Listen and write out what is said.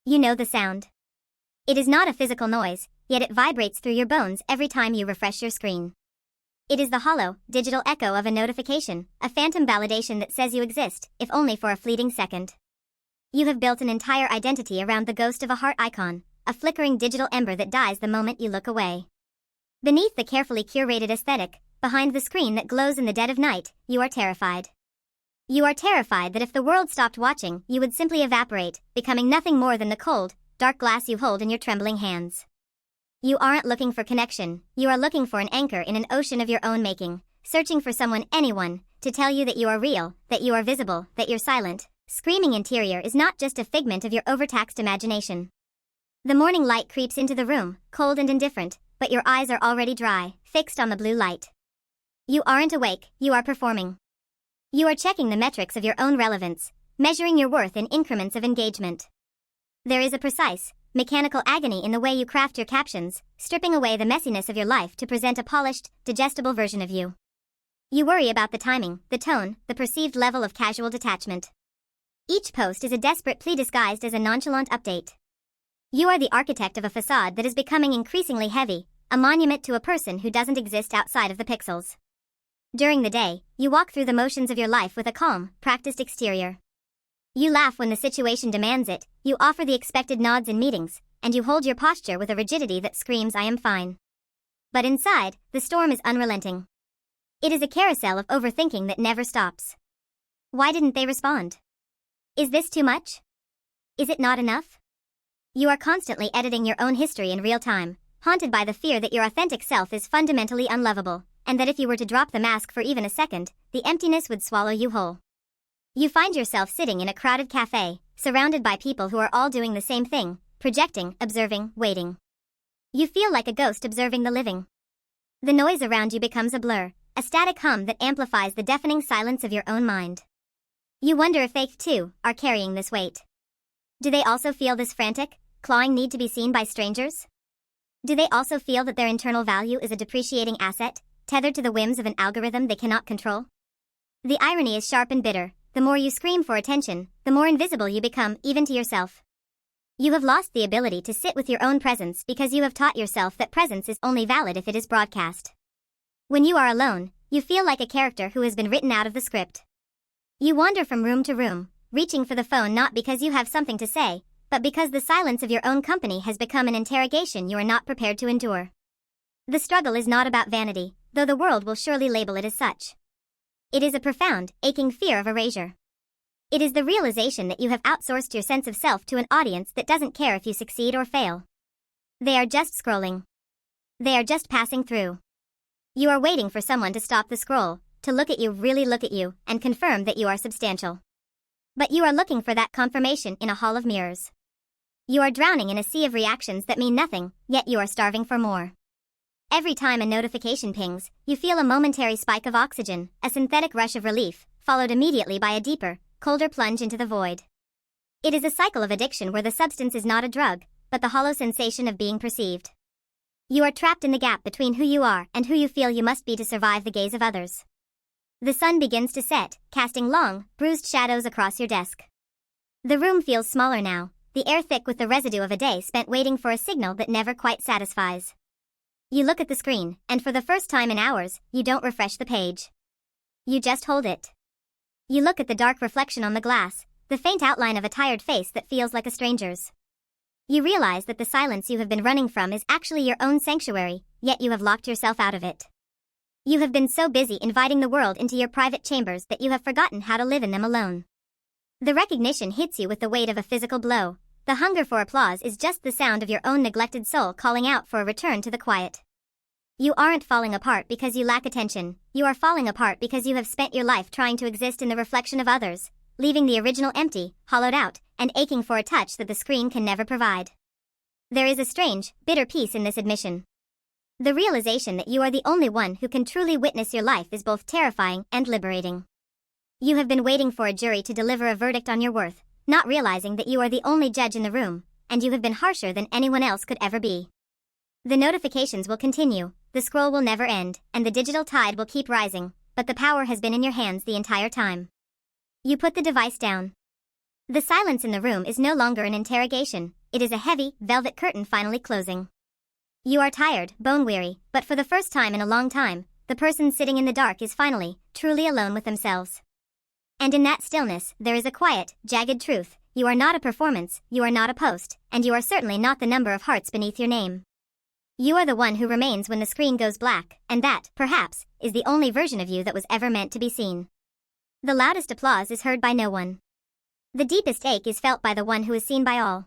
You know the sound. It is not a physical noise, yet it vibrates through your bones every time you refresh your screen. It is the hollow, digital echo of a notification, a phantom validation that says you exist, if only for a fleeting second. You have built an entire identity around the ghost of a heart icon, a flickering digital ember that dies the moment you look away. Beneath the carefully curated aesthetic, behind the screen that glows in the dead of night, you are terrified. You are terrified that if the world stopped watching, you would simply evaporate, becoming nothing more than the cold, dark glass you hold in your trembling hands. You aren't looking for connection, you are looking for an anchor in an ocean of your own making, searching for someone, anyone, to tell you that you are real, that you are visible, that your silent, screaming interior is not just a figment of your overtaxed imagination. The morning light creeps into the room, cold and indifferent, but your eyes are already dry, fixed on the blue light. You aren't awake, you are performing. You are checking the metrics of your own relevance, measuring your worth in increments of engagement. There is a precise, mechanical agony in the way you craft your captions, stripping away the messiness of your life to present a polished, digestible version of you. You worry about the timing, the tone, the perceived level of casual detachment. Each post is a desperate plea disguised as a nonchalant update. You are the architect of a facade that is becoming increasingly heavy, a monument to a person who doesn't exist outside of the pixels. During the day, you walk through the motions of your life with a calm, practiced exterior. You laugh when the situation demands it, you offer the expected nods in meetings, and you hold your posture with a rigidity that screams "I am fine." But inside, the storm is unrelenting. It is a carousel of overthinking that never stops. Why didn't they respond? Is this too much? Is it not enough? You are constantly editing your own history in real time, haunted by the fear that your authentic self is fundamentally unlovable, and that if you were to drop the mask for even a second, the emptiness would swallow you whole. You find yourself sitting in a crowded cafe, surrounded by people who are all doing the same thing, projecting, observing, waiting. You feel like a ghost observing the living. The noise around you becomes a blur, a static hum that amplifies the deafening silence of your own mind. You wonder if they, too, are carrying this weight. Do they also feel this frantic, clawing need to be seen by strangers? Do they also feel that their internal value is a depreciating asset, tethered to the whims of an algorithm they cannot control? The irony is sharp and bitter. The more you scream for attention, the more invisible you become, even to yourself. You have lost the ability to sit with your own presence because you have taught yourself that presence is only valid if it is broadcast. When you are alone, you feel like a character who has been written out of the script. You wander from room to room, reaching for the phone not because you have something to say, but because the silence of your own company has become an interrogation you are not prepared to endure. The struggle is not about vanity, though the world will surely label it as such. It is a profound, aching fear of erasure. It is the realization that you have outsourced your sense of self to an audience that doesn't care if you succeed or fail. They are just scrolling. They are just passing through. You are waiting for someone to stop the scroll, to look at you, really look at you, and confirm that you are substantial. But you are looking for that confirmation in a hall of mirrors. You are drowning in a sea of reactions that mean nothing, yet you are starving for more. Every time a notification pings, you feel a momentary spike of oxygen, a synthetic rush of relief, followed immediately by a deeper, colder plunge into the void. It is a cycle of addiction where the substance is not a drug, but the hollow sensation of being perceived. You are trapped in the gap between who you are and who you feel you must be to survive the gaze of others. The sun begins to set, casting long, bruised shadows across your desk. The room feels smaller now, the air thick with the residue of a day spent waiting for a signal that never quite satisfies. You look at the screen, and for the first time in hours, you don't refresh the page. You just hold it. You look at the dark reflection on the glass, the faint outline of a tired face that feels like a stranger's. You realize that the silence you have been running from is actually your own sanctuary, yet you have locked yourself out of it. You have been so busy inviting the world into your private chambers that you have forgotten how to live in them alone. The recognition hits you with the weight of a physical blow. The hunger for applause is just the sound of your own neglected soul calling out for a return to the quiet. You aren't falling apart because you lack attention, you are falling apart because you have spent your life trying to exist in the reflection of others, leaving the original empty, hollowed out, and aching for a touch that the screen can never provide. There is a strange, bitter peace in this admission. The realization that you are the only one who can truly witness your life is both terrifying and liberating. You have been waiting for a jury to deliver a verdict on your worth, not realizing that you are the only judge in the room, and you have been harsher than anyone else could ever be. The notifications will continue, the scroll will never end, and the digital tide will keep rising, but the power has been in your hands the entire time. You put the device down. The silence in the room is no longer an interrogation, it is a heavy, velvet curtain finally closing. You are tired, bone-weary, but for the first time in a long time, the person sitting in the dark is finally, truly alone with themselves. And in that stillness, there is a quiet, jagged truth. You are not a performance, you are not a post, and you are certainly not the number of hearts beneath your name. You are the one who remains when the screen goes black, and that, perhaps, is the only version of you that was ever meant to be seen. The loudest applause is heard by no one. The deepest ache is felt by the one who is seen by all.